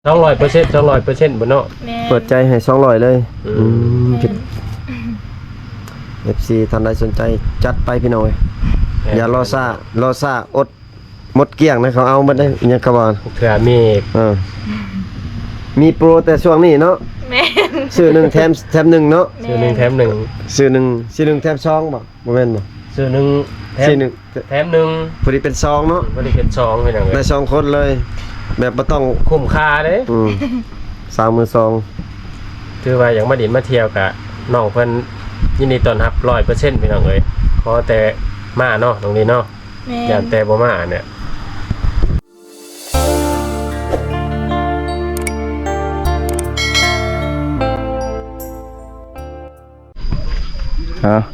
200% 200%บ่เนาะเปิดใจให้200เลยผิด FC ท่านใดสนใจจัดไปพี่น้องอย่ารอซ่าอดหมดเกลี้ยงนะเขาเอามาได้อิหยังก็ว่าเถื่อมีมีโปรแต่ช่วงนี้เนาะแม่นซื้อ1แถม1เนาะซื้อ1แถม1ซื้อ1แถม2บ่แม่นบ่ ซื้อ1แถม1พอดีเป็น2เนาะพอดีเป็น2พี่น้องได้2คนเลยแบบบ่ต้องคุ้มค่าเด้32,000ถือว่าอย่างมาดินมาเที่ยวกะน้องเพิ่นยินดีต้อนรับ 100% พี่น้องเอ้ยขอแต่มาเนาะตรงนี้เนาะอย่าแต่บ่มาเนี่ย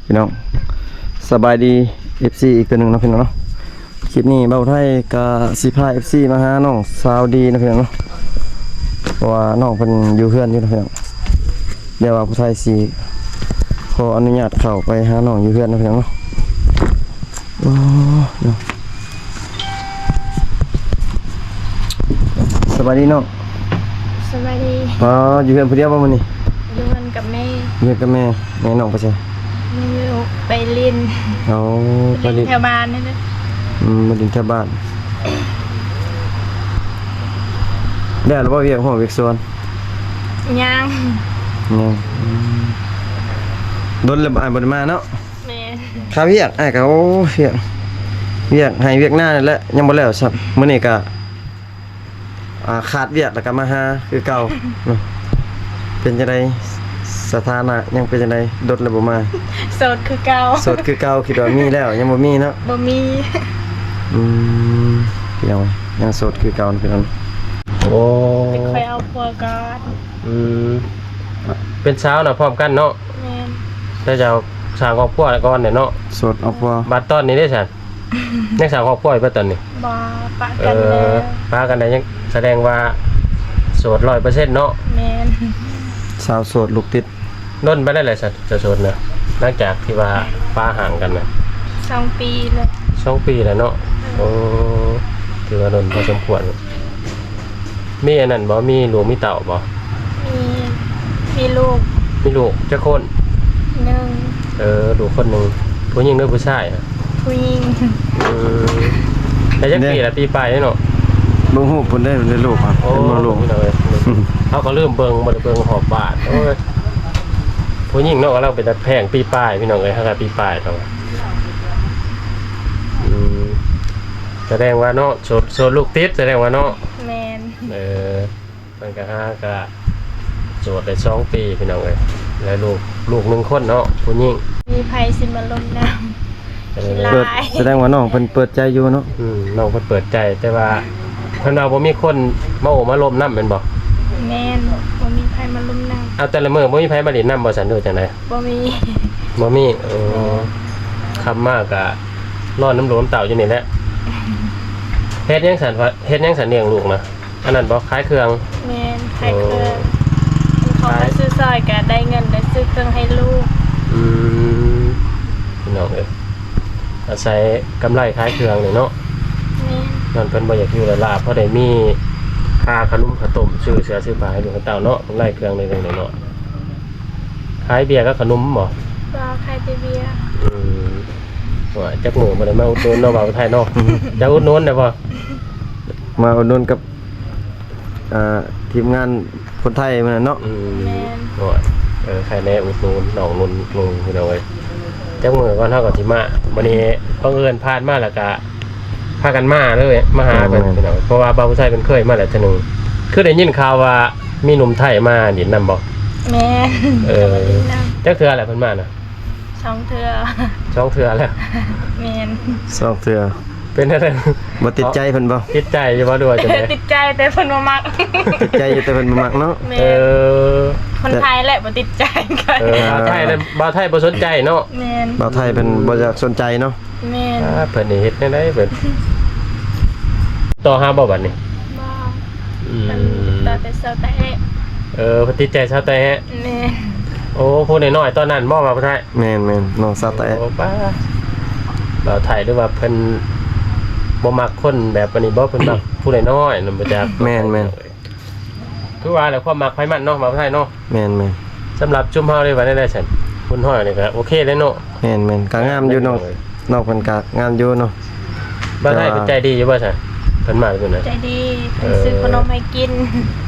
พี่น้องสบายดี FC อีกตัวหนึ่งนะพี่น้องเนาะคลิปนี้เบาไทยกับสิพา FC มาหาน้องสาวดีนะพี่น้องเนาะเพราะว่าน้องเพิ่นอยู่เพื่อนอยู่นะพี่น้องเดี๋ยวว่าผู้ไทยสิขออนุญาตเข้าไปหาน้องอยู่เพื่อนนะพี่น้องเนาะโอ้เนาะสบายดีน้องสบายดีอยู่เพื่อนผู้เดียวบ่มื้อนี้อยู่กันกับแม่อยู่กับแม่น้องไปใช่ไม่รู้ไปเรียนไปเรียนแถวบ้านนี่เด้มาดินแถวบ้านได้แล้วบ่เวียกห้องเวียกสวนยังโดนแล้วบ่ได้มาเนาะแม่ข้าเวียกก็โอ้เวียกให้เวียกหน้าแล้วยังบ่แล้วซับมื้อนี้ก็ขาดเวียกแล้วก็มาหาคือเก่าเป็นจังได๋สถานะยังเป็นจังได๋ดดแล้วบ่มาโสดคือเก่าคิดว่ามีแล้วยังบ่มีเนาะบ่มีพี่น้องยังโสดคือเก่าพี่น้องโอ้ค่อยเอาผัวก่อนเป็นสาวน่ะพร้อมกันเนาะแม่นแต่จะสร้างครอบครัวก่อนเนี่ยเนาะโสดเอาผัวบัดตอนนี้ได้ซั่นยังสร้างครอบครัวอยู่บ่ตอนนี้บ่ปะกันแล้วปะกันได้ยังแสดงว่าโสด 100% เนาะแม่นสาวโสดลูกติดนนไปได้เลยจะโสดนะหลังจากที่ว่าป้าห่างกันนะ2 ปีเลย2 ปีแล้วเนาะโอ้ถือว่านนพอสมควรมีอันนั้นบ่มีลูกมีเต่าบ่มีลูกจักคน1ลูกคนนึงผู้หญิงหรือผู้ชายฮะผู้หญิงแต่จักปีละปีปลายเนาะบ่ฮู้เพิ่นได้ลูกครับเป็นบ่ลูกเขาก็เริ่มเบิ่งบ่ได้เบิ่งหอบบาดโอ้ยผู้หญิงเนาะเราเป็นแต่แพงปีปลายพี่น้องเอ้ยเฮาก็ปีปลายเนาะแสดงว่าเนาะโสดลูกติดแสดงว่าเนาะแม่นมันก็ก็โสดได้2 ปีพี่น้องเอ้ยแล้วลูก1คนเนาะผู้หญิงมีไผสิมาลงน้ำแสดงว่าน้องเพิ่นเปิดใจอยู่เนาะน้องเพิ่นเปิดใจแต่ว่าเพิ่นว่าบ่มีคนมาโอ้มาล้มน้ำแม่นบ่แม่นบ่มีไผมาลงน้ำเอาแต่ละมื้อบ่มีไผมาเล่นน้ำบ่ซั่นดูจังได๋บ่มีคำมากก็นอนน้ำหลวมเต่าอยู่นี่แหละเฮ็ดยังสันเลี้ยงลูกนะอันนั้นบ่ขายเครื่องแม่นขายเครื่องเขามาซื้อซอยก็ได้เงินได้ซื้อเครื่องให้ลูกพี่น้องเอ้ยอาศัยกำไรขายเครื่องนี่เนาะนั่นเพิ่นบ่อยากอยู่ละลาเพราะได้มีค่าขนมขนมซื้อเสื้อซื้อผ้าให้ลูกให้เต้าเนาะกำไรเครื่องนี่เนาะขายเบียร์กับขนมบ่ขายเบียร์ว่าจักหมู่บ่ได้มาอุดหนุนเนาะบ่าวไทยเนาะจะอุดหนุนได้บ่มาอุดหนุนกับทีมงานคนไทยมันเนาะโอ้ยใครแน่อุดหนุนน้องนุ่นพี่น้องเอ้ยจักมื้อก่อนเฮาก็สิมาวันนี้บังเอิญผ่านมาแล้วก็พากันมาเลยมาหากันพี่น้องเพราะว่าบ่าวไทยเพิ่นเคยมาแล้วเทื่อนึงคือได้ยินข่าวว่ามีหนุ่มไทยมาดินนำบ่แม่จักเทื่อแหละเพิ่นมาน่ะ2 เทื่อแล้วแม่น2 เทื่อเป็นอะไรบ่ติดใจเพิ่นบ่ติดใจอยู่บ่ด้วยจังได๋ติดใจแต่เพิ่นบ่มักติดใจแต่เพิ่นบ่มักเนาะคนไทยแหละบ่ติดใจกันบ่าวไทยแล้วบ่าวไทยบ่สนใจเนาะแม่นบ่าวไทยเพิ่นบ่อยากสนใจเนาะแม่นเพิ่นนี่เฮ็ดจังได๋เพิ่นต่อหาบ่บัดนี้บ่ต่อแต่เซาแต่เพิ่นติดใจเซาแต่แม่โอ้ผู้น้อยๆตอนนั้นบ่ว่าบ่าวไทยแม่นๆน้องเซาแต่โอ้ป้าบ่าวไทยหรือว่าเพิ่นบ่มักคนแบบอันนี้บ่เพิ่นมักผู้น้อยๆนั่นบ่จักแม่น คือว่าแล้วความมักไผมันเนาะมาไทยเนาะ แม่น สำหรับจุ่มเฮาได้ว่าได้ฉันคุณห้อยนี่ก็โอเคเลยเนาะ แม่นก็งามอยู่เนาะนอกเพิ่นก็งามอยู่เนาะ บ้านไทยเป็นใจดีอยู่บ่ซั่นเพิ่นมาเป็นได ใจดีเป็นซื้อขนมให้กิน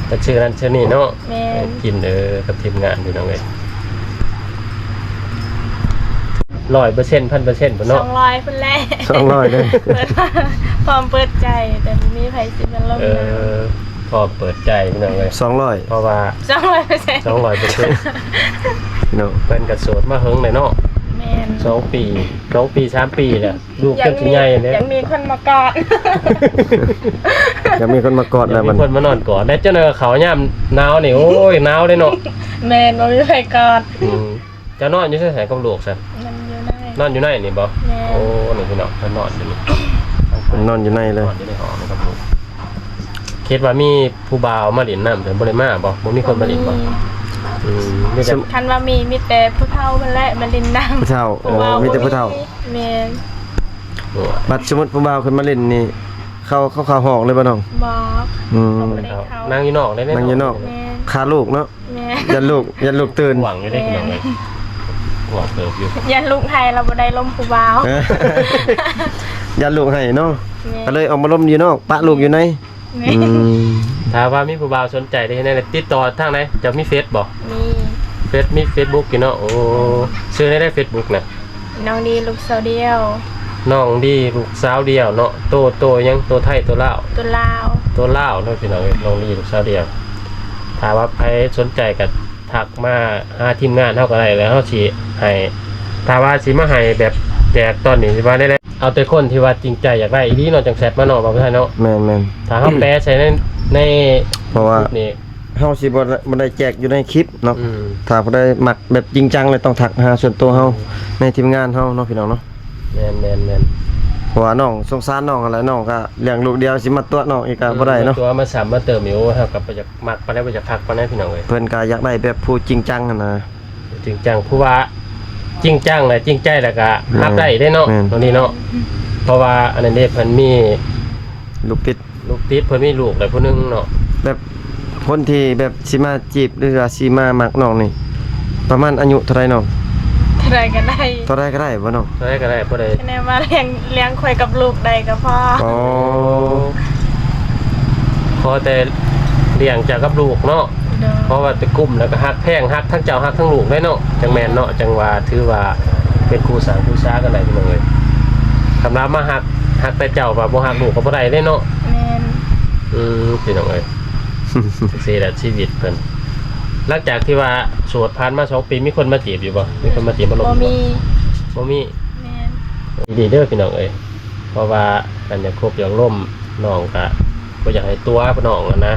แต่ชื่อนั้นชื่อนี้เนาะ แม่น กินกับทีมงานพี่น้องเอ้ย100% 1,000%พุ่นเนาะ 200เพิ่นแล 200เด้อ เปิดพร้อมเปิดใจแต่บ่มีไผสิมันลง พอเปิดใจพี่น้องเอ้ย 200 เพราะว่า 200% 200% เนาะ เพิ่นก็โสดมาเฮิงเลยเนาะ แม่น 2 ปี2 ปี3 ปีแหละลูกจนสิใหญ่เด้ ยังมีคนมากอด ยังมีคนมากอดแล้ว มี มัน คนมานอนกอดได้เจ้าเนอเขาย่ามหนาวนี่โอ้ยหนาวเลยเนาะ แม่นบ่มีไผกอด จะนอนอยู่ที่ไหนกับลูกซะ มันอยู่ได้ นอนอยู่ไหนนี่บ่ แม่ โอ้นี่พี่น้องเพิ่นนอนอยู่นี่ มันนอนอยู่ในเลย นอนอยู่ในหอนะครับลูกคิดว่ามีผู้บ่าวมาเล่นน้ำแต่บ่ได้มาบ่บ่มีคนมาเล่นบ่มีแต่ คันว่ามีแต่ผู้เฒ่าเพิ่นแหละมาเล่นน้ำ ผู้เฒ่ามีแต่ผู้เฒ่า แม่น บัดสมมุติผู้บ่าวขึ้นมาเล่นนี่เข้าห้องเลยบ่น้อง บอก อืม นั่งอยู่นอกได้แน่ นั่งอยู่นอก แม่น คาลูกเนาะ แม่ ยันลูกตื่น หวังอยู่ได้พี่น้องเลยหวังเติบอยู่ ยันลูกไทยเราบ่ได้ลมผู้บ่าว ยันลูกให้เนาะ แม่ ก็เลยออกมาล้มอยู่นอกปะลูกอยู่ใน แม่ อืม ถ้าว่ามีผู้บ่าวสนใจได้แน่ติดต่อทางไหนจะมีเฟซบ่ มี มี Facebook อยู่เนาะโอ้ชื่อได้ Facebook น่ะ น้องดีลูกสาวเดียว น้องดีลูกสาวเดียวเนาะโตยังโตไทยโตลาว ตัวลาว โตลาวเนาะพี่น้องน้องดีลูกสาวเดียวถ้าว่าใครสนใจก็ทักมาหาทีมงานเฮาก็ได้แล้วเฮาสิให้ถ้าว่าสิมาให้แบบแจกตอนนี้สิว่าได้เอาแต่คนที่ว่าจริงใจอยากได้อีหลีเนาะจังแซดมาเนาะบ่ได้เนาะ แม่น ถ้าเฮาแปลใส่ใน เพราะว่า คลิปนี้ เฮาสิบ่ได้แจกอยู่ในคลิปเนาะ อืม ถ้าบ่ได้มักแบบจริงจังเลยต้องทักหาส่วนตัวเฮาในทีมงานเฮาเนาะพี่น้องเนาะ แม่น เพราะว่าน้องสงสารน้องอะไรน้องก็เลี้ยงลูกเดียวสิมาตัวน้องอีกก็บ่ได้เนาะ ตัวมาซ้ำมาเติมอยู่เฮาก็บ่อยากมักปานใดบ่อยากทักปานใดพี่น้องเอ้ย เพิ่นก็อยากได้แบบผู้จริงจังหั่นนะ จริงจังผู้ว่าจริงจังและจริงใจแล้วก็รับได้ได้เนาะตรงนี้เนาะเพราะว่าอันนั้นเด้เพิ่นมี ลูกติด ลูกติดเพิ่นมีลูกแล้วผู้หนึงเนาะ แบบคนที่แบบสิมาจีบหรือว่าสิมามักน้องนี่ประมาณอายุเท่าไหร่น้อง เท่าไรก็ได้ เท่าไหร่ก็ได้บ่น้อง ได้ก็ได้บ่ได้ คะแนนมาเลี้ยงข่อยกับลูกได้ก็พอ อ๋อ พอแต่เลี้ยงจากกับลูกเนาะ เด้อ เพราะว่าตะกุ่มแล้วก็ฮักแพงฮักทั้งเจ้าฮักทั้งลูกได้เนาะจังแม่นเนาะจังว่าถือว่าเป็นครูสางครูซ่ากันได้พี่น้องเอ้ยคำรามมาฮักแต่เจ้าว่าบ่ฮักลูกก็บ่ได้เด้เนาะ แม่น พี่น้องเอ้ย สิแหละชีวิตเพิ่นหลังจากที่ว่าโสดผ่านมา2 ปีมีคนมาจีบอยู่บ่มีคนมาจีบมาลง บ่มี บ่มี แม่น ดีเด้อพี่น้องเอ้ยเพราะว่ากันอยากคบอยากล่มน้องก็บ่อยากให้ตัวพี่น้องอะนะ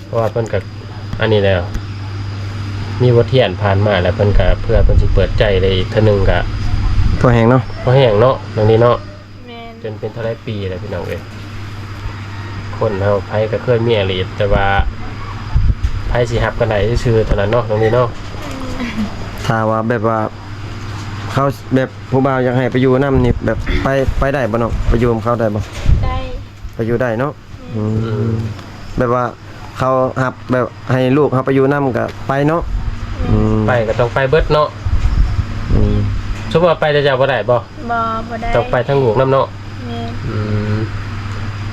เพราะว่าเพิ่นก็อันนี้แล้ว มีวัตเทียนผ่านมาแล้วเพิ่นก็เพื่อเพิ่นสิเปิดใจเลยอีกเทื่อนึงก็ ตัวแหงเนาะ บ่แห้งเนาะตรงนี้เนาะ แม่น จนเป็นเท่าไรปีแล้วพี่น้องเอ้ยคนเฮาไผก็เคยมีอลีตแต่ว่าไผสิฮับกันได้ซื่อๆเท่านั้นเนาะตรงนี้เนาะ ถ้าว่าแบบว่าเขาแบบผู้บ่าวอยากให้ไปอยู่นํนี่แบบไปได้บ่น้องไปอยู่กับเขาได้บ่ ได้ ไปอยู่ได้เนาะแบบว่าเขาหับแบบให้ลูกเขาไปอยู่นํก็ไปเนาะอืม ไปก็ต้องไปเบิดเนาะ อืม สมมุติว่าไปแต่เจ้าบ่ได้บ่ บ่ได้ ต้องไปทั้งลูกนํเนาะ แม่น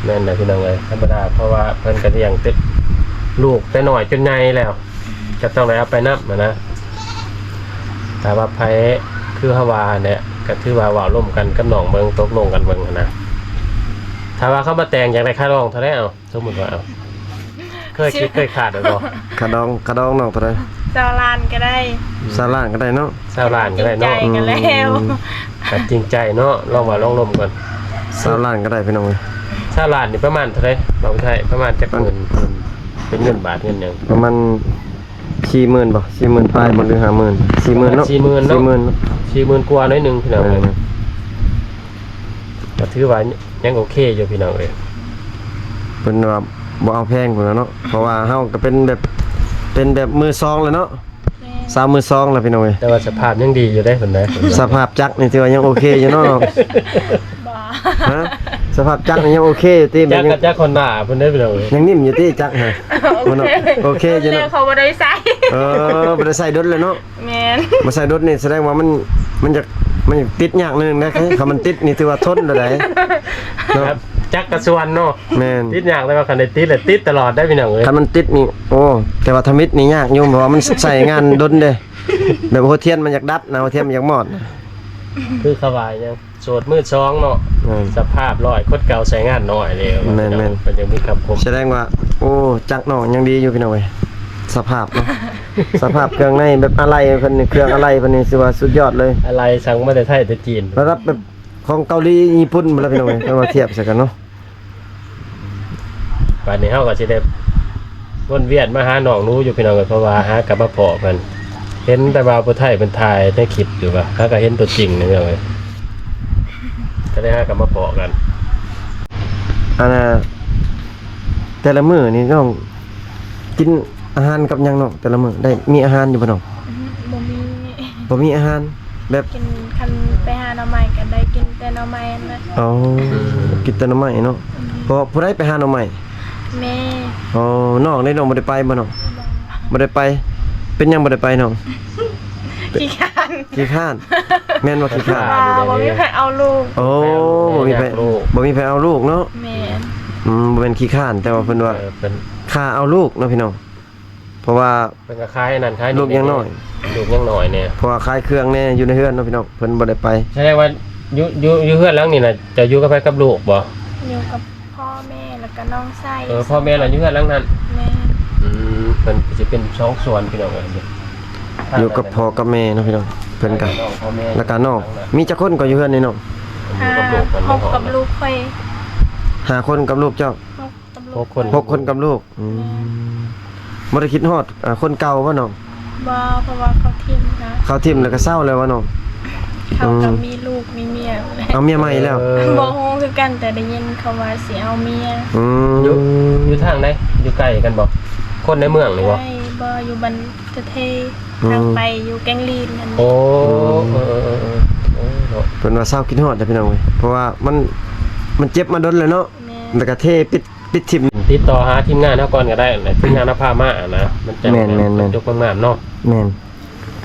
แม่นแหละพี่น้องเอ้ยธรรมดาเพราะว่าเพิ่นก็เลี้ยงติดลูกแต่น้อยจนใหญ่แล้วก็ต้องได้เอาไปนับนะแต่ว่าไผคือเฮาว่าเนี่ยก็ถือว่าเว้าร่วมกันกับน้องเบิ่งตกลงกันเบิ่งหั้นนะถ้าว่าเขามาแต่งอยากได้ค่าร้องเท่าไหร่เอาสมมุติว่าเอาเคยคิดเคยขาดบ่ กระดองน้องเท่าไหร่ เจ้าลานก็ได้ ซาล่างก็ได้เนาะ 20ล้านก็ได้เนาะ จริงใจกันแล้ว ก็จริงใจเนาะลองว่าลองร่วมกัน ซาล่างก็ได้พี่น้องเอ้ย 20ล้านนี่ประมาณเท่าไหร่บ่ใช่ประมาณจักหมื่นเป็นเงินบาทเงินหยัง ประมาณ 40,000บ่40,000ปลายบ่หรือ50,000 40,000เนาะ 40,000เนาะ 40,000เนาะ 40,000กว่าหน้อยหนึงพี่น้องเอ้ยก็ถือว่ายังโอเคอยู่พี่น้องเอ้ย เพิ่นว่าบ่เอาแพงพุ่นน่ะเนาะเพราะว่าเฮาก็เป็นแบบมือซองเลยเนาะ แม่ สาวมือซองแล้วพี่น้องเอ้ย แต่ว่าสภาพยังดีอยู่ได้เพิ่นนะ สภาพจักรนี่ถือว่ายังโอเคอยู่เนาะ บ่ ฮะ สภาพจักรนี่ยังโอเคอยู่ติ จักกับจักคนด่าเพิ่นได้พี่น้องเอ้ย ยังนิ่มอยู่ติจักรฮะบ่เนาะโอเคอยู่ เรื่อ เนาะ งเขาบ่ได้ใส่ บ่ได้ใส่ดดเลยเนาะ แม่น บ่ใส่ดดนี่แสดงว่ามันจะติดยากนิดนึงนะถ้ามันติดนี่ถือว่าทนแล้วได้เนาะ ครับจักกระส่วนเนาะ แม่น ติดยากแต่ว่าคันได้ติดแล้วติดตลอดได้พี่น้องเอ้ย ถ้ามันติดนี่โอ้แต่ว่าทมิดนี่ยากอยู่เพราะว่ามันใส่งานดนเด้แบบหัวเทียนมันอยากดับนะหัวเทียนมันอยากมอดนะ คือเขาว่ายังโสดมืดซองเนาะ อืม สภาพร้อยคนเก่าใช้งานน้อยเลย แม่น มันยังมีคำคม แสดงว่า โอ้จักน้องยังดีอยู่พี่น้องเว้ยสภาพเนาะ สภาพเครื่องในแบบอะไรเพิ่นนี่เครื่องอะไรเพิ่นนี่สิว่าสุดยอดเลย อะไรสั่งมาแต่ไทยแต่จีน ระดับแบบของเกาหลีญี่ปุ่นหมดแล้วพี่น้องเว้ยถ้ามาเทียบใส่กันเนาะ ป่านนี้เฮาก็สิได้วนเวียนมาหาน้องหนูอยู่พี่น้องเอ้ยเพราะว่าหากลับมาพอเพิ่นเห็นแต่ว่าผู้ไทยเป็นถ่ายในคลิปอยู่ว่าถ้าก็เห็นตัวจริงนี่พี่น้องเอ้ยก็ได้หากลับมาพอกัน อันน่ะแต่ละมื้อนี่น้องกินอาหารกับหยังเนาะแต่ละมื้อได้มีอาหารอยู่บ่น้อง บ่มี บ่มีอาหารแบบ กินคันไปหาหน่อไม้ก็ได้กินแต่หน่อไม้นั่นแหละ อ๋อกินแต่หน่อไม้เนาะเพราะผู้ใดไปหาหน่อไม้ แม่ อ๋อน้องได้น้องบ่ได้ไปบ่น้องบ่ได้ไป เป็นหยังบ่ได้ไปน้อง ขี้คร้าน ขี้ข้านแม่นว่าขี้ข้าน บ่มีใครเอาลูก โอ้บ่มีไผเอาลูกเนาะ แม่น บ่เป็นขี้ข้านแต่ว่าเพิ่นว่า เป็น ค่าเอาลูกเนาะพี่น้องเพราะว่า เป็นกระคายนั่นคล้าย ลูกยังน้อย ลูกยังน้อยเนี่ย เพราะว่าขายเครื่องแน่อยู่ในเฮือนเนาะพี่น้องเพิ่นบ่ได้ไป แสดงว่าอยู่เฮือนหลังนี่น่ะจะอยู่กับไปกับลูกบ่ อยู่กับพ่อแม่แล้วก็น้องไส้ พ่อแม่เราอยู่เฮือนหลังนั้น แม่ เพิ่นสิเป็นสองส่วนพี่น้องเอ้ย อยู่กับพ่อกับแม่เนาะพี่น้องเพิ่นก็ พ่อแม่ แล้วก็น้องมีจักคนก็อยู่เฮือนนี่น้อง หาพบกับลูกค่อย 5คนกับลูกเจ้า พบกับลู ห ก กคน 6คนกับลูกบ่ได้คิดฮอดคนเก่าบ่น้อง บ่เพราะว่าเขาทิมนะ เขาทิ่มแล้วก็เศร้าแล้วว่าน้อง เขาก็มีลูกมีเมีย เอาเมียใหม่แล้ว บ่ฮู้คือกันแต่ได้ยินเขาว่าสิเอาเมีย อืม อยู่ทางไหนอยู่ใกล้กันบ่คนในเมืองนี่บ่ ใช่บ่อยู่บันเททางไปอยู่แกงลีนนั่น โอ้เนาะ เพิ่นว่าเศร้าคิดฮอดจ้ะพี่น้องเว้ยเพราะว่ามันเจ็บมาดนเลยเนาะ แม่ แล้วก็เทปิดทิ่ม ติดต่อหาทีมงานเฮาก่อนก็ได้ทีมงานนภามานะมันจะ แม่น จบงามเนาะ แม่น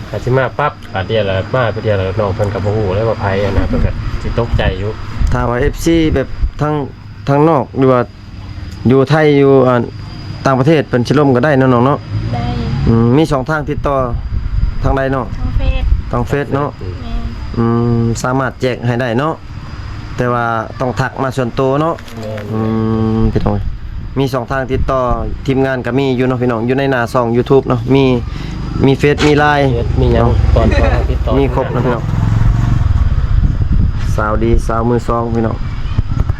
อาสิมาปั๊บอาเดียวละมาไปเดียวละน้องเพิ่นก็บ่ฮู้เลยว่าไผอะนะเพิ่นก็สิตกใจอยู่ ถ้าว่า FC แบบทั้งนอกหรือว่าอยู่ไทยอยู่ต่างประเทศเป็นชิล่มก็ได้เนาะน้องเนาะ ได้ มีสองทางติดต่อทางใดเนาะ ทางเฟซ ทางเฟซเนาะ แม่ สามารถแจกให้ได้เนาะแต่ว่าต้องทักมาส่วนตัวเนาะพี่น้องมีสองทางติดต่อทีมงานก็มีอยู่เนาะพี่น้องอยู่ในหน้าช่อง YouTube เนาะมีเฟซมีไลน์ มีหยังก่อนติดต่อ มีครบนะพี่น้องสาวดีสาวมือซองพี่น้อง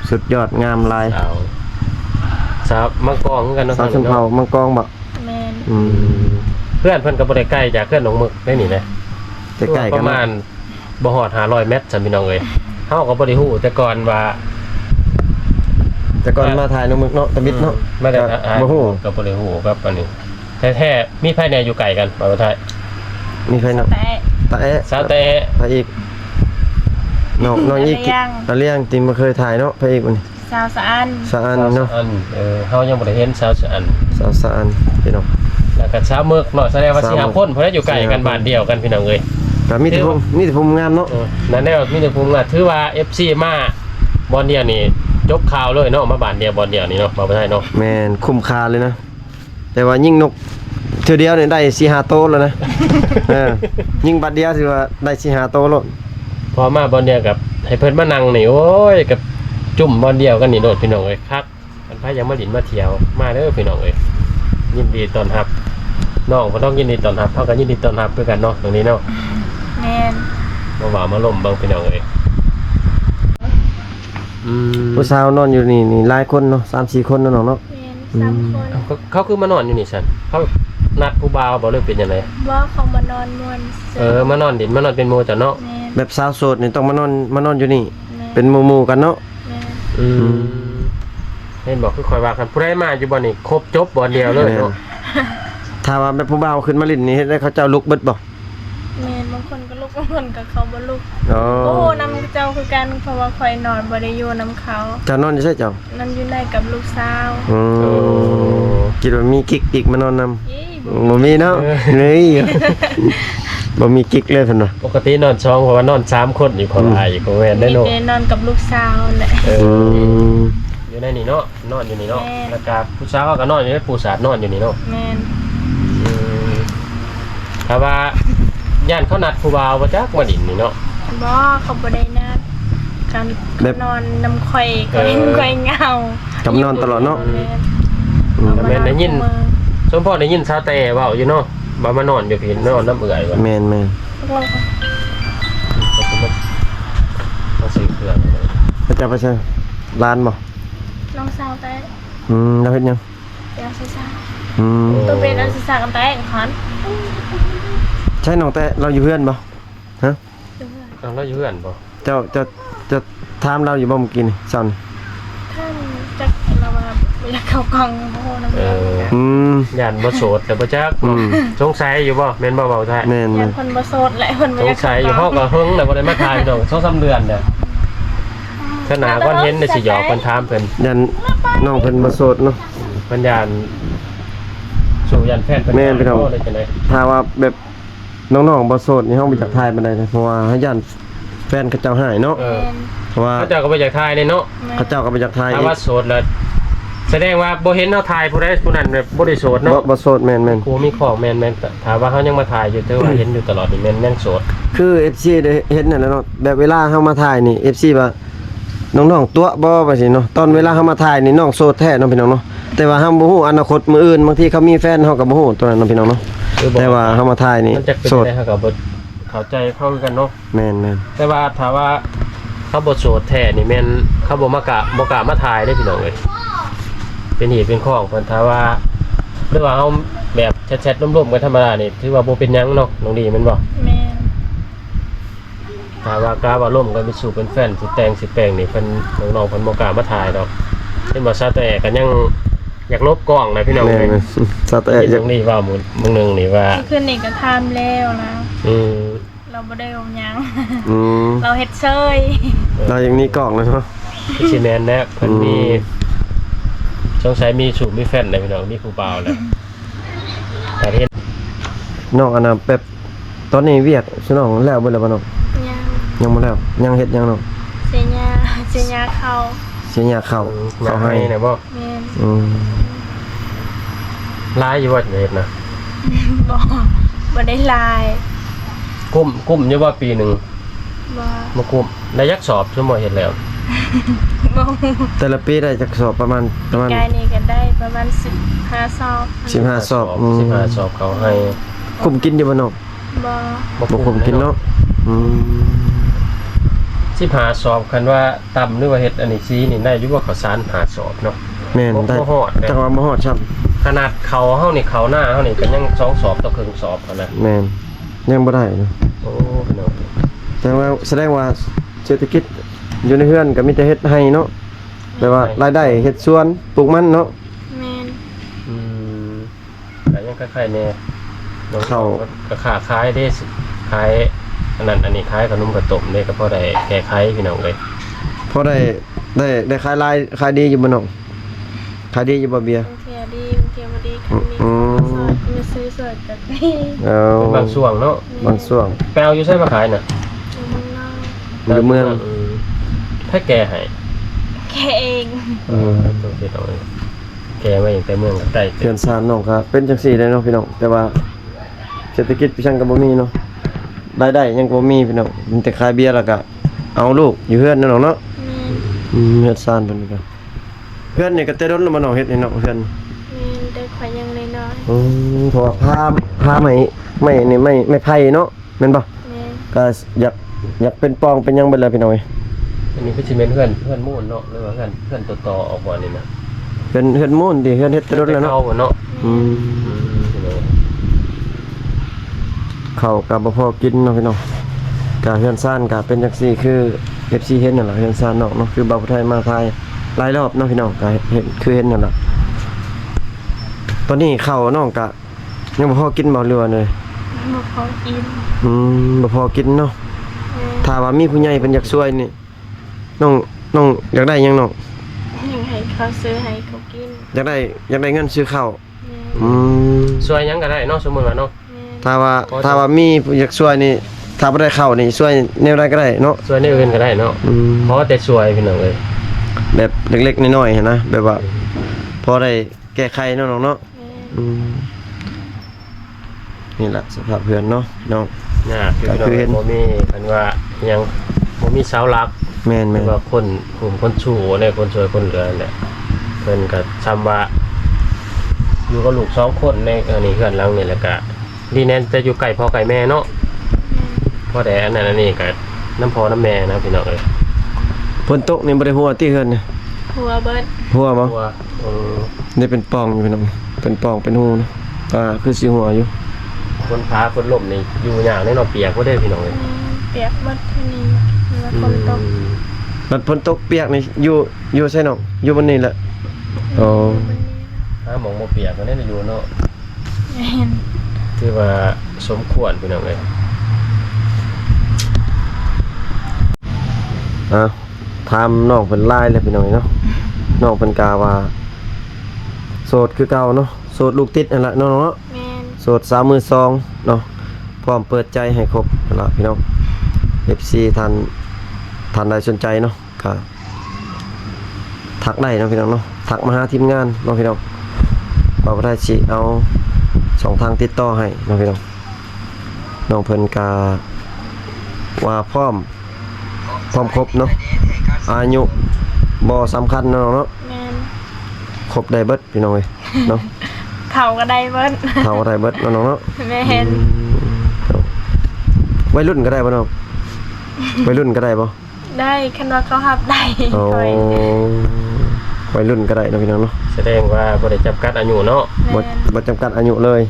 สุดยอดงามลาย สาวมังกรเหมือนกันเนาะ สาวชนเผ่ามังกรบ่ แม่น เพื่อนเพิ่นก็บ่ได้ใกล้จากเพื่อนหนองหมึกได้นี่นะ ใกล้ๆ ป กัน ระมาณบ่ฮอด500เมตรซั่นพี่น้องเอ้ยเฮาก็บ่ได้ฮู้แต่ก่อนว่า แต่ก่อนมาถ่ายน้องมึกเนาะตะมิดเนาะ ไม่ได้ บ่ฮู้ ก็บ่ได้ฮู้ครับอันนี้แท้ๆมีภายในอยู่ไกลกันบ่าวไทย มีใครเนาะ แต่ ตาแอะ สาวแต่ พระเอกน้องอีกตาเลี้ยงติมบ่เคยถ่ายเนาะพระเอกมัน สาวสะอัน สะอันเนาะ อันเฮายังบ่ได้เห็นสาวสะอัน สาวสะอันพี่น้อง แล้วก็สาวหมึกเนาะแสดงว่า สาว สิ หมึ หาก คนเพราะได้อยู่ไกลกันบ้านเดียวกันพี่น้องเอ้ย ก็มีแต่ผมงามเนาะ นั่นแน่มีแต่ภูมิถือว่า FC มาบอลเดียวนี่จบข่าวเลยเนาะมาบ้านเดียวบอลเดียวนี่เนาะบ่าวไทยเนาะ แม่นคุ้มค่าเลยนะ แต่ว่ายิงนกเทื่อเดียวนี่ได้4-5โตวแล้วนะยิงบัดเดียวสิว่าได้4-5โตวแล้ว พอมาบอลเดียวกับให้เพิ่นมานั่งนี่โอ้ยกับจุ่มบอลเดียวกันนี่โดดพี่น้องเอ้ยคักมันพายังมาหลินมาเที่ยวมาเด้อพี่น้องเอ้ยยินดีต้อนรับน้องบ่ต้องยินดีต้อนรับเฮาก็ยินดีต้อนรับด้วยกันเนาะตรงนี้เนาะ แม่น มาว่ามาล่มเบิ่งพี่น้องเอ้ย ผู้สาวนอนอยู่นี่หลายคนเนาะ3-4 คนเนาะน้องเนาะ แม่น3คน เขาคือมานอนอยู่นี่ซั่นเขานัดผู้บ่าวบ่เลยเป็นจังได๋ บ่เขามานอนม่วน มานอนดินมานอนเป็นหมู่จ้ะเนาะ แม่น แบบสาวโสดนี่ต้องมานอนอยู่นี่ แม่ เป็นหมู่ๆกันเนาะ แม่น เห็นบอกคือคอยว่ากันผู้ใดมาอยู่บ่นี่ครบจบบอลเดียวเลยเนาะ ถ้าว่าแบบผู้บ่าวขึ้นมาลิ้นนี่เฮ็ดให้เขาเจ้าลุกเบิดบ่ แม่นบาง คนก็ลุกบางคนก็เขาบ่ลุก อ๋อ โอ้น้ำเจ้าคือกันเพราะว่าคอยนอนบ่ได้อยู่น้ำเขา เจ้านอนอยู่ใช่เจ้า นั่นอยู่ในกับลูกสาว อืมคิดว่ามีกิ๊กอีกมานอนนำ ยี่ บ่มีเนาะนี่บ่มีกิ๊กเลยเพิ่นว่า ปกตินอน2เพราะว่านอน3คนอยู่คนละอีกก็แม่นได้ มี เนาะ แต่นอนกับลูกสาวแหละ อืม อยู่ในนี่เนาะนอนอยู่นี่เนาะ แม่ แล้วก็ผู้สาวก็นอนอยู่ในผู้สาดนอนอยู่นี่เนาะ แม่น ถ้าว่าย่านเขานัดผู้บ่าวบ่จักมาดินนี่เนาะ บ่เขาบ่ได้นัดกันนอนน้ำข่อยก็เห็นข่อยเหงาก ำนอนตลอดเนาะ แม่น อืม แม่นได้ยินสมพรได้ยินชาวแต่เว้าอยู่เนาะว่ามานอนอยู่พี่นอนน้ำเอื่อยว่า แม่น เราก็ มาซื้อเครื่อง ๆพระเจ้าพระเจ้าร้านบ่ น้องสาวแต่ แล้วเฮ็ดหยัง เดี๋ยวสิซะ อืม ตัวเป็นอันสิซะกันแต่งคัน ใช่น้องแต่เราอยู่เพื่อนบ่ฮะ เอาแล้วอยู่เพื่อนบ่ เจ้าถามเราอยู่บ่เมื่อกี้นี่ซั่น ท่านจักเราว่าเวลาเข้ากล่องโอ้โหน้ำ เอ ลาย อ อืม ย่านบ่โสดแต่บ่จัก อืม สงสัยอยู่บ่แม่นบ่เว้าแท้ แม่น อยากคนบ่โสดแหละคนบ่ ส อง ยาก สัยอยู่ เข้า เฮากก็เฮิงแต่บ่ได้มาถ่ายพี่น้อง2-3เดือนเด้อขนาดก่อนเห็นได้สิหยอกเพิ่นถามเพิ่น ยันน้องเพิ่นบ่โสดเนาะ เพิ่นย่านสู่ย่านแฟนเพิ่น แม่นพี่น้อง ได้จังได๋ ถ้าว่าแบบน้องๆบ่โสดนี่เฮาบ่จักทายปานใดนะเพราะว่าให้ย่านแฟนเขาเจ้าหายเนาะ เออ เพราะว่า เขาเจ้าก็บ่อยากถ่ายเลยเนาะ เขาเจ้าก็บ่จักทาย ถ้า อีก ว่าโสดแล้วแสดงว่าบ่เห็นเฮาถ่ายผู้ใดผู้นั้นแบบบ่ได้โสด บ่ เนาะ บ่โสดแม่น กูมีของแม่นๆถามว่าเขายังมาถ่ายอยู่แต่ว่าเห็นอยู่ตลอดนี่แม่นยังโสด ๆคือ FC ได้เฮ็ดนั่นแหละเนาะแบบเวลาเฮามาถ่ายนี่ FC ว่าน้องๆตัวบ่ว่าสิเนาะตอนเวลาเฮามาถ่ายนี่น้องโสดแท้เนาะพี่น้องเนาะแต่ว่าเฮาบ่ฮู้อนาคตมื้ออื่นบางทีเขามีแฟนเฮาก็บ่ฮู้ตัวนั้นเนาะพี่น้องเนาะแต่ว่าเฮามาถ่ายนี่ มันจะเป็น โสด ได้เขาก็บ่เข้าใจเข้ากันเนาะ แม่น แต่ว่าถ้าว่าเขาบ่โสดแท้นี่แม่นเขาบ่กล้ามาถ่ายได้พี่น้องเอ้ยเป็นเหตุเป็นข้องเพิ่นถ้าว่าหรือว่าเฮาแบบแชทๆร่วมๆกันธรรมดานี่ถือว่าบ่เป็นหยังเนาะน้องดีแม่นบ่ แม่น ถ้าว่ากล้าว่าร่วมกันไปสู่เป็นแฟนสิแต่งสิแปลงนี่เพิ่นน้องๆเพิ่นบ่กล้ามาถ่ายดอกเห็นบ่ซะแต่ก็ยังอยากลบกล้องนะพี่น้อง แม่ เอ้ย นๆสะแต่ เห็น อ ต ยาก รงนี้ว่ามึงนึงนี่ว่า คืนนี้ก็ทำแล้วนะ อืม เราบ่ได้เอาหยัง อืม เราเฮ็ดเซย เรายังมีกล่องเลยเนาะ พี่ซีแมนนะเพิ่นมี อืม สงสัยมีสูบมีแฟนเลยพี่น้องมีผู้บ่าวแล้วแต่เห็น น้องอันน่ะแบบตอนนี้เวียกสน้องแล้วบ่แล้วบ่น้อง ยัง ยังบ่แล้วยังเฮ็ดยังน้อง เสียยาเข้า เสียหยาเข้า มา เข้า ให้ ให้ นะบ่ แม่น อืม ลายอยู่ว่าเฮ็ดนะ บ่ได้ลาย กุ้มอยู่ว่าปีหนึง บ่ มากุ้มได้ยักสอบชั่วโมงเฮ็ดแล้ว บ่ แต่ละปีได้จักสอบประมาณ กายนี่ก็ได้ประมาณ15ซอก 15สอบ 15สอบเขาให้ คุมกินอยู่บ่น้อง บ่ บ่คุมกินเนาะอืม 15สอบคันว่าต่ำหรือว่าเฮ็ดอันนี้ซีนี่ได้อยู่ว่าข้าวสาร5สอบเนาะ แม่นได้ บ่ฮอดเด้ จังว่าบ่ฮอดครับ ขนาดเขาเฮานี่เขาหน้าเฮานี่ก็ยัง2สอบต่อครึ่งสอบเท่านั้น แม่นยังบ่ได้เนาะ โอ้พี่น้อง แสดงว่าเศรษฐกิจอยู่ในเฮือนก็มีแต่เฮ็ดให้เนาะแปลว่ารายได้เฮ็ดสวนปลูกมันเนาะ แม่น อืมแต่ยังคล้ายๆเนี่ยน้อง เข้า ก็ขาขายได้ขายอันนั้นอันนี้ขายขนมกระต้มเนี่ยก็พอได้แก้ไขพี่น้องเลย พอได้ขายดีอยู่บ่น้องขายดีอยู่บ่เบียร์ บางเทีดีบางเทีบ่ดีคันนี้ อืม มีซื้อสดจากนี่ เอา เป็นบางช่วงเนาะ บางช่วง แปลวอยู่ใช่มาขายน่ะ อยู่เมืองนอก อยู่เมือง ถ้าแกให้ แค่เอง ต้องพี่น้องแกมาอย่างแต่เมืองกับใต้ เพื่อนซานน้องก็เป็นจังซี่ได้เนาะพี่น้องแต่ว่าเศรษฐกิจพี่ช่างก็บ่มีเนาะรายได้ยังบ่มีพี่น้องมีแต่ขายเบียร์แล้วก็เอาลูกอยู่เฮือนนั่นเนาะเนาะ แม่น เฮือนซานเพิ่นก็เฮือนนี่ก็แต่ดนแล้วมาน้องเฮ็ดนี่เนาะเฮือน แม่นได้ข่อยยังน้อย เพราะว่าผ้าไม่นี่ไม่ไผ่เนาะแม่นบ่ ๆแม่น ก็อยากเป็นปองเป็นหยังเบิดแล้วพี่น้องเอ้ย อันนี้คือสิเมนเพื่อนมู่นเนาะหรือว่าเพื่อนต่อออกมานี่นะ เฮือนมูนดิเฮือนเฮ็ดแต่ดนแล้วเนาะ เข้าเนาะ อืม พี่น้อง ข้าวก็บ่พอกินเนาะพี่น้องก็เฮือนซ่านก็เป็นจังซี่คือ FC เห็นนั่นล่ะเฮือนซ่านเนาะเนาะคือบ่าวผู้ไทยมาทายหลายรอบเนาะพี่น้องก็เห็นคือเห็นนั่นล่ะตอนนี้ข้าวน้องก็ยังบ่พอกินบ่เรือเลย บ บ่พอกิน บ่พอกินเนาะ แม่ ถ้าว่ามีผู้ใหญ่เพิ่นอยากช่วยนี่น้องอยากได้หยังน้อง ยังให้เขาซื้อให้เขากิน อยากได้เงินซื้อข้าว แม่ อืม ช่วยหยังก็ได้เนาะสมมุติว่าเนาะ แม่ ถ้าว่ามีผู้อยากช่วยนี่ถ้าบ่ได้ข้าวนี่ช่วยแนวใดก็ได้เนาะ ช่วยในอื่นก็ได้เนาะ อืม เพราะแต่ช่วยพี่น้องเอ้ย แบบเล็กๆน้อยๆหันนะแบบว่าพอได้แก้ไขเนาะน้องเนาะ แม่ อืมนี่แหละสภาพเพื่อนเนาะน้อง น่าคือพี่น้องเอ้ยบ่มีเพิ่นว่าหยังบ่มีเสาหลัก แม่น ห แม่ รือน ว่าคนกลุ่มคนชูเนี่ยคนช่วยคนเหลือเนี่ยเพิ่นก็ซ้ำว่าอยู่กับลูก2คนในอันนี้เพื่อนหลังนี่แหละก็ดีแน่จะอยู่ใกล้พ่อใกล้แม่เนาะพอแต่อันนั้นอันนี้ก็น้ำพ่อน้ำแม่นะพี่น้องเอ้ย ฝนตกนี่บ่ได้หัวติเฮือนนี่ หัวเบิด หัวบ่ เพราะว่านี่เป็นปล่องอยู่พี่น้องเป็นปล่องเป็นหูเนาะคือสิหัวอยู่ คนพาคนล่มนี่อยู่อย่างแน่นอนเปียกบ่ได้พี่น้องเอ้ย แม่เปียกหมดทีนี้ว่าฝนตก มันฝนตกเปียกนี่อยู่ใช่น้องอยู่บนนี่แหละอ๋อ หาหมองบ่เปียกก็ได้อยู่เนาะ แม่น คือว่าสมควรพี่น้องเอ้ย ถามน้องเพิ่นไล่เลยพี่น้องเนาะน้องเพิ่นกาว่าโสดคือเก่าเนาะโสดลูกติดนั่นล่ะน้องเนาะ แม่น โสด3 มือ2เนาะพร้อมเปิดใจให้ครบนั่นล่ะพี่น้อง FC ท่านใดสนใจเนาะก็ทักได้เนาะพี่น้องเนาะทักมาหาทีมงานเนาะพี่น้องบ่าวได้สิเอาช่องทางติดต่อให้เนาะพี่น้องน้องเพิ่นกาว่าพร้อมครบเนาะอายุบ่สำคัญเนาะเนาะ แม่น ครบได้เบิดพี่น้องเอ้ยเนาะ เขาก็ได้เบิด เท่าได้เบิดเนาะน้องเนาะ แม่น วัยรุ่นก็ได้บ่น้องวัยรุ่นก็ได้บ่ ได้คันว่าเขาหับได้ อ๋อ คอย วัยรุ่นก็ได้เนาะพี่น้องเนาะ แสดงว่าบ่ได้จำกัดอายุเนาะ บ่ แม่น บ่จำกัดอายุเลย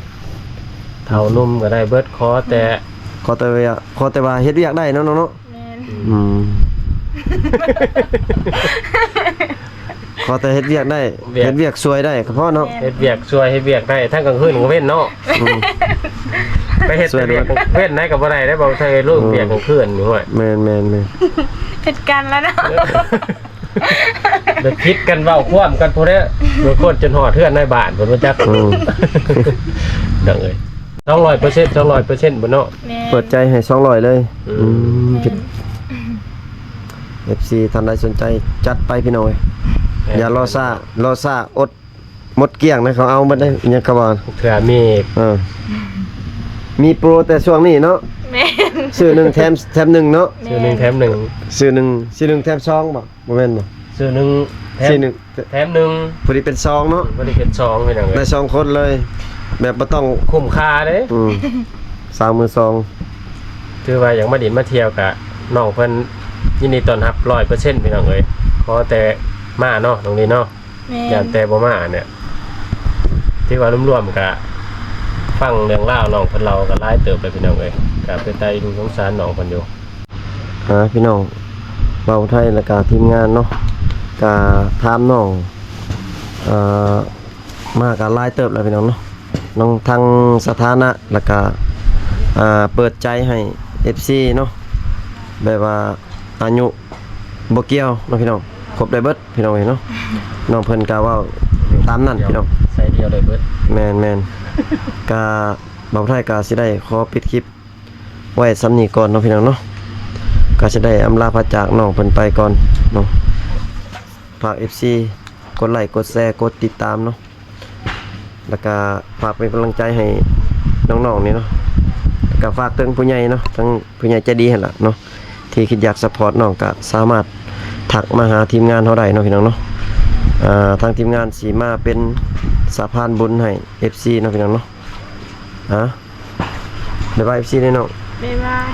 เฒ่านุ่มก็ได้เบิดขอแต่ ขอแต่ว่าเฮ็ดเวียกได้เนาะน้องเนาะ แม่น อืมขอแต่เฮ็ดเวียกได้เฮ็ดเวียกสวยได้ก็พอเนาะ เฮ็ดเวียกช่วยเฮ็ดเวียกได้ทั้งกลางคืนกลางเว้นเนาะ อืม ไปเฮ็ดแต่เวียกกลางเว้นได้ก็บ่ได้ได้บ่ใช่ลูกเวียกกลางคืนนี่ห้วย แม่น ผิดกันแล้วเนาะ เดี๋ยวคิดกันเว้าความกันพุ่นเด้อโดยคนจนฮอดเทือนในบ้านเพิ่นบ่จัก อืม ดังเอ้ย200% 200%บ่เนาะ แม่น เปิดใจให้200เลย อืม อืมผิด FC ท่านใดสนใจจัดไปพี่น้องเอ้ยอย่ารอซ่าอดหมดเกลี้ยงนะเขาเอาบ่ได้อิหยังก็ว่า เถื่อมี มีโปรแต่ช่วงนี้เนาะ แม่น ซื้อหนึ่งแถมหนึ่งเนาะ ซื้อ1แถม1 ซื้อหนึ่งแถมสองบ่แม่นบ่ ซื้อ1แถม ซื้อหนึ่ง แถม1 พอดีเป็นซองเนาะ บ่ได้เป็น2พี่น้อง ได้ เอ้ย สองคนเลย แบบบ่ต้อง คุ้มค่าเด้ 3 มือ คือว่าอย่างมาดินมาเที่ยวกะน้องเพิ่นยินดีต้อนรับ 100% พี่น้องเอ้ยขอแต่มาเนาะตรงนี้เนาะ แม่ อย่านแต่บ่มาเนี่ยที่ว่ารวมๆกะฟังเรื่องราวน้องเพิ่นเราก็หลายเติบเลยพี่น้องเอ้ยก็เป็นใจดูสงสารน้องเพิ่นอยู่ พี่น้องเบาไทยและกาทีมงานเนาะกาถามน้องมาก็หลายเติบแล้วพี่น้องเนาะน้องทางสถานะและกาเปิดใจให้ FC เนาะแบบว่าอายุบ่เกี่ยวเนาะพี่น้องครบได้เบิดพี่น้องเห็นเนาะน้องเพิ่นก็เว้าตามนั้นพี่น้อง ใส่เดียวเลยเบิด แม่นกาเบาไทยกาสิได้ขอปิดคลิปไว้ซ้ำนี้ก่อนเนาะพี่น้องเนาะก็จะได้อำลาพระจากน้องเพิ่นไปก่อนเนาะฝาก FC กดไลค์กดแชร์กดติดตามเนาะแล้วก็ฝากเป็นกำลังใจให้น้องๆนี่เนาะแล้วก็ฝากถึงผู้ใหญ่เนาะทั้งผู้ใหญ่ใจดีหั่นล่ะเนาะที่คิดอยากซัพพอร์ตน้องก็สามารถทักมาหาทีมงานเฮาได้เนาะพี่น้องเนาะทางทีมงานสีมาเป็นสะพานบุญให้ FC เนาะพี่น้องเนาะบ๊ายบาย FC เด้อน้อง บ๊ายบาย